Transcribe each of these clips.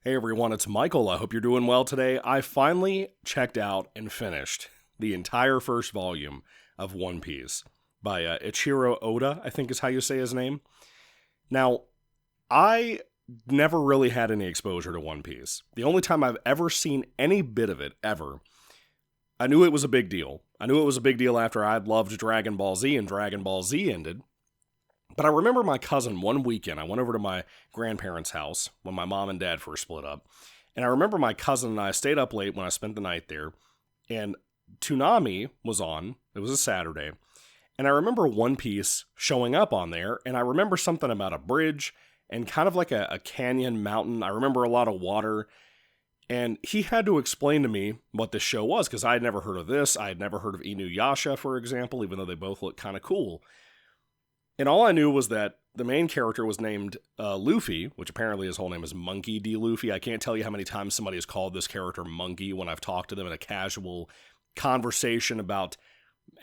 Hey everyone, it's Michael. I hope you're doing well today. I finally checked out and finished the entire first volume of One Piece by Ichiro Oda, I think is how you say his name. Now, I never really had any exposure to One Piece. The only time I've ever seen any bit of it, ever, I knew it was a big deal. I knew it was a big deal after I'd loved Dragon Ball Z and Dragon Ball Z ended. But I remember my cousin one weekend, I went over to my grandparents' house when my mom and dad first split up. And I remember my cousin and I stayed up late when I spent the night there. And Toonami was on. It was a Saturday. And I remember One Piece showing up on there. And I remember something about a bridge and kind of like a canyon mountain. I remember a lot of water. And he had to explain to me what this show was, because I had never heard of this. I had never heard of Inuyasha, for example, even though they both look kind of cool. And all I knew was that the main character was named Luffy, which apparently his whole name is Monkey D. Luffy. I can't tell you how many times somebody has called this character Monkey when I've talked to them in a casual conversation about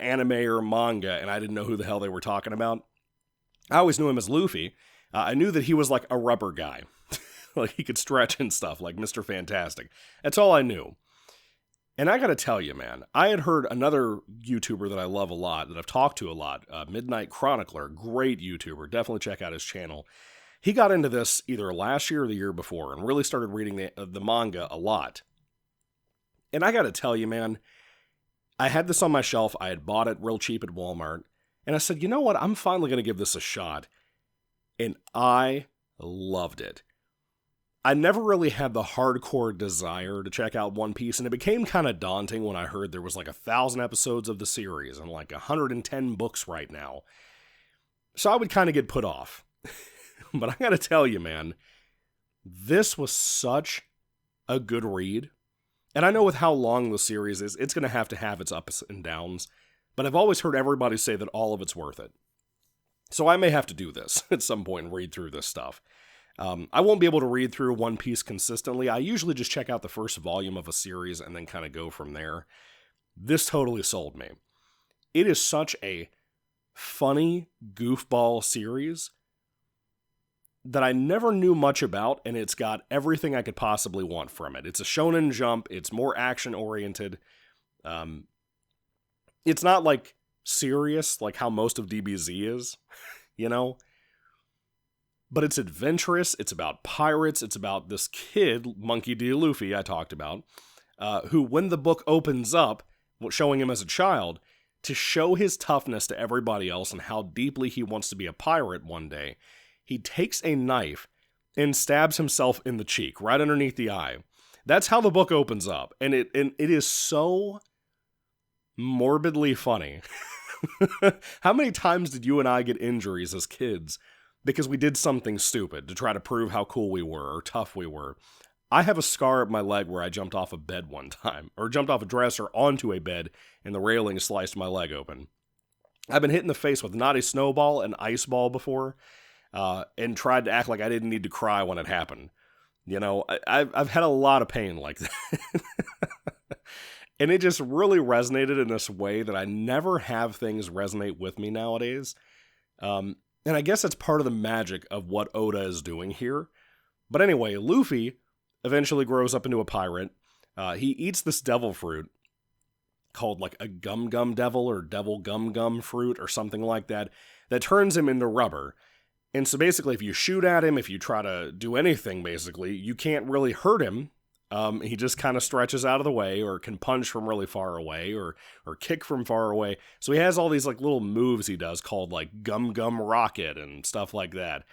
anime or manga, and I didn't know who the hell they were talking about. I always knew him as Luffy. I knew that he was like a rubber guy. Like he could stretch and stuff, like Mr. Fantastic. That's all I knew. And I gotta tell you, man, I had heard another YouTuber that I love a lot, that I've talked to a lot, Midnight Chronicler, great YouTuber, definitely check out his channel. He got into this either last year or the year before and really started reading the manga a lot. And I gotta tell you, man, I had this on my shelf, I had bought it real cheap at Walmart, and I said, you know what, I'm finally gonna give this a shot. And I loved it. I never really had the hardcore desire to check out One Piece, and it became kind of daunting when I heard there was like 1,000 episodes of the series and like 110 books right now. So I would kind of get put off. But I gotta tell you, man, this was such a good read. And I know with how long the series is, it's going to have its ups and downs, but I've always heard everybody say that all of it's worth it. So I may have to do this at some point and read through this stuff. I won't be able to read through One Piece consistently. I usually just check out the first volume of a series and then kind of go from there. This totally sold me. It is such a funny, goofball series that I never knew much about, and it's got everything I could possibly want from it. It's a shonen jump. It's more action-oriented. It's not, like, serious, like how most of DBZ is, you know? But it's adventurous, it's about pirates, it's about this kid, Monkey D. Luffy, I talked about, who, when the book opens up, showing him as a child, to show his toughness to everybody else and how deeply he wants to be a pirate one day, he takes a knife and stabs himself in the cheek, right underneath the eye. That's how the book opens up, and it is so morbidly funny. How many times did you and I get injuries as kids because we did something stupid to try to prove how cool we were or tough we were? I have a scar up my leg where I jumped off a bed one time, or jumped off a dresser onto a bed, and the railing sliced my leg open. I've been hit in the face with not a snowball, an ice ball before, and tried to act like I didn't need to cry when it happened. You know, I've had a lot of pain like that. And it just really resonated in this way that I never have things resonate with me nowadays. And I guess that's part of the magic of what Oda is doing here. But anyway, Luffy eventually grows up into a pirate. He eats this devil fruit called like a gum devil or devil gum fruit or something like that turns him into rubber. And so basically if you shoot at him, if you try to do anything basically, you can't really hurt him. He just kind of stretches out of the way, or can punch from really far away, or kick from far away. So he has all these like little moves he does called like gum rocket and stuff like that.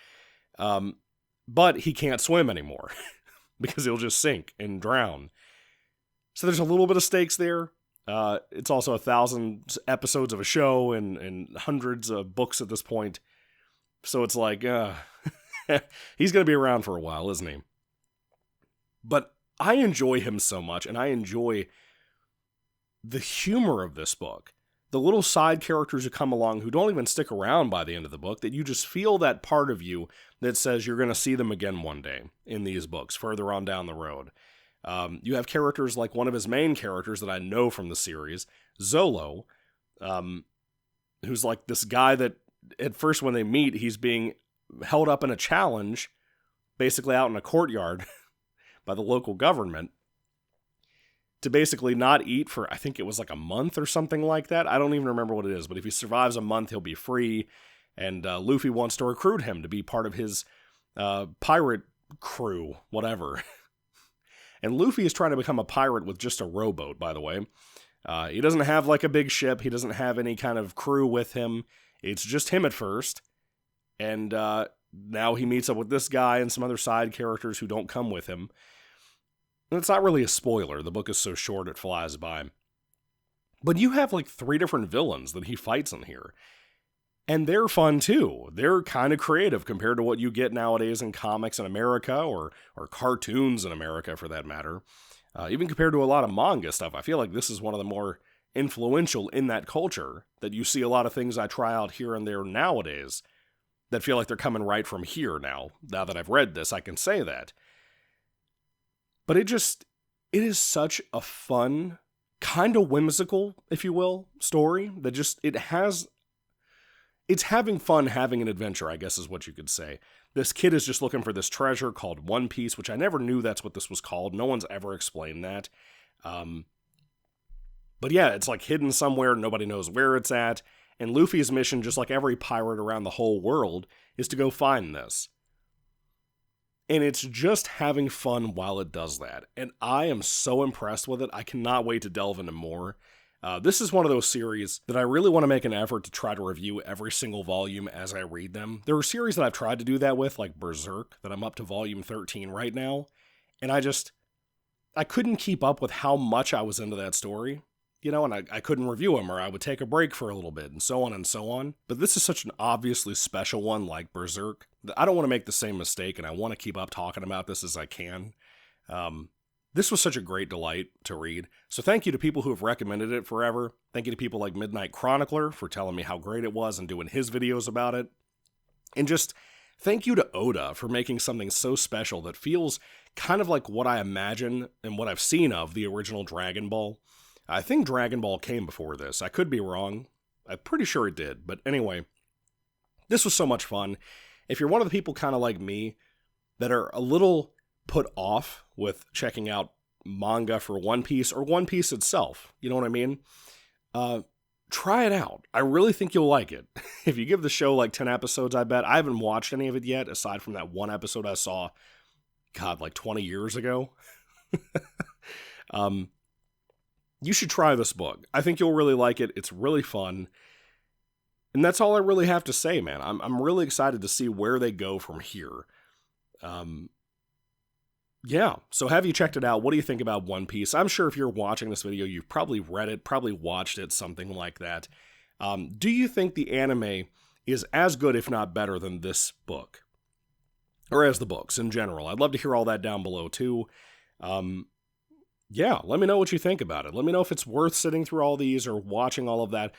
But he can't swim anymore because he'll just sink and drown. So there's a little bit of stakes there. It's also 1,000 episodes of a show and hundreds of books at this point. So it's like, he's going to be around for a while, isn't he? But I enjoy him so much, and I enjoy the humor of this book. The little side characters who come along who don't even stick around by the end of the book, that you just feel that part of you that says you're going to see them again one day in these books, further on down the road. You have characters like one of his main characters that I know from the series, Zolo, who's like this guy that at first when they meet, he's being held up in a challenge, basically out in a courtyard, by the local government to basically not eat for, I think it was like a month or something like that. I don't even remember what it is, but if he survives a month, he'll be free. And Luffy wants to recruit him to be part of his pirate crew, whatever. And Luffy is trying to become a pirate with just a rowboat, by the way. He doesn't have like a big ship. He doesn't have any kind of crew with him. It's just him at first. And now he meets up with this guy and some other side characters who don't come with him. And it's not really a spoiler. The book is so short it flies by. But you have like 3 different villains that he fights in here. And they're fun too. They're kind of creative compared to what you get nowadays in comics in America or cartoons in America for that matter. Even compared to a lot of manga stuff, I feel like this is one of the more influential in that culture, that you see a lot of things I try out here and there nowadays that feel like they're coming right from here now. Now that I've read this, I can say that. But it is such a fun, kind of whimsical, if you will, story that just, it's having fun having an adventure, I guess is what you could say. This kid is just looking for this treasure called One Piece, which I never knew that's what this was called. No one's ever explained that. But yeah, it's like hidden somewhere. Nobody knows where it's at. And Luffy's mission, just like every pirate around the whole world, is to go find this. And it's just having fun while it does that. And I am so impressed with it. I cannot wait to delve into more. This is one of those series that I really want to make an effort to try to review every single volume as I read them. There are series that I've tried to do that with, like Berserk, that I'm up to volume 13 right now. And I couldn't keep up with how much I was into that story. You know, and I couldn't review them, or I would take a break for a little bit, and so on and so on. But this is such an obviously special one like Berserk that I don't want to make the same mistake, and I want to keep up talking about this as I can. This was such a great delight to read. So thank you to people who have recommended it forever. Thank you to people like Midnight Chronicler for telling me how great it was and doing his videos about it. And just thank you to Oda for making something so special that feels kind of like what I imagine and what I've seen of the original Dragon Ball. I think Dragon Ball came before this. I could be wrong. I'm pretty sure it did. But anyway, this was so much fun. If you're one of the people kind of like me that are a little put off with checking out manga for One Piece or One Piece itself, you know what I mean? Try it out. I really think you'll like it. If you give the show like 10 episodes, I bet. I haven't watched any of it yet, aside from that one episode I saw, like 20 years ago. You should try this book. I think you'll really like it. It's really fun. And that's all I really have to say, man. I'm really excited to see where they go from here. Yeah, so have you checked it out? What do you think about One Piece? I'm sure if you're watching this video, you've probably read it, probably watched it, something like that. Do you think the anime is as good, if not better, than this book? Or as the books in general? I'd love to hear all that down below, too. Yeah, let me know what you think about it. Let me know if it's worth sitting through all these or watching all of that.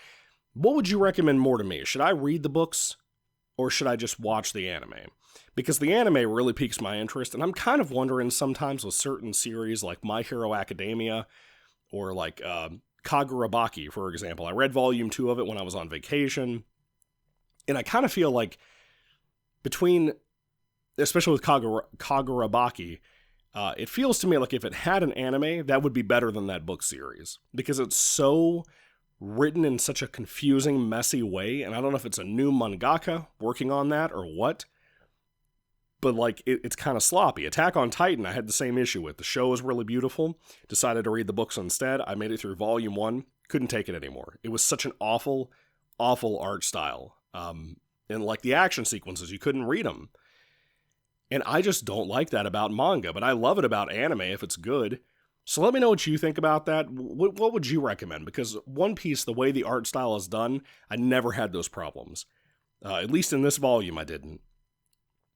What would you recommend more to me? Should I read the books or should I just watch the anime? Because the anime really piques my interest, and I'm kind of wondering sometimes with certain series like My Hero Academia or like Kagurabaki, for example. I read volume 2 of it when I was on vacation, and I kind of feel like between, especially with Kagurabaki, it feels to me like if it had an anime, that would be better than that book series. Because it's so written in such a confusing, messy way, and I don't know if it's a new mangaka working on that or what, but like it's kind of sloppy. Attack on Titan, I had the same issue with. The show was really beautiful, decided to read the books instead. I made it through volume 1, couldn't take it anymore. It was such an awful, awful art style. And like the action sequences, you couldn't read them. And I just don't like that about manga, but I love it about anime if it's good. So let me know what you think about that. What would you recommend? Because One Piece, the way the art style is done, I never had those problems. At least in this volume, I didn't.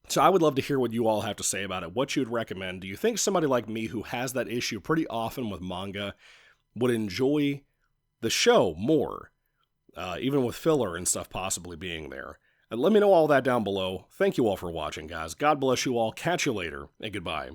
So I would love to hear what you all have to say about it, what you'd recommend. Do you think somebody like me who has that issue pretty often with manga would enjoy the show more, even with filler and stuff possibly being there? Let me know all that down below. Thank you all for watching, guys. God bless you all. Catch you later, and goodbye.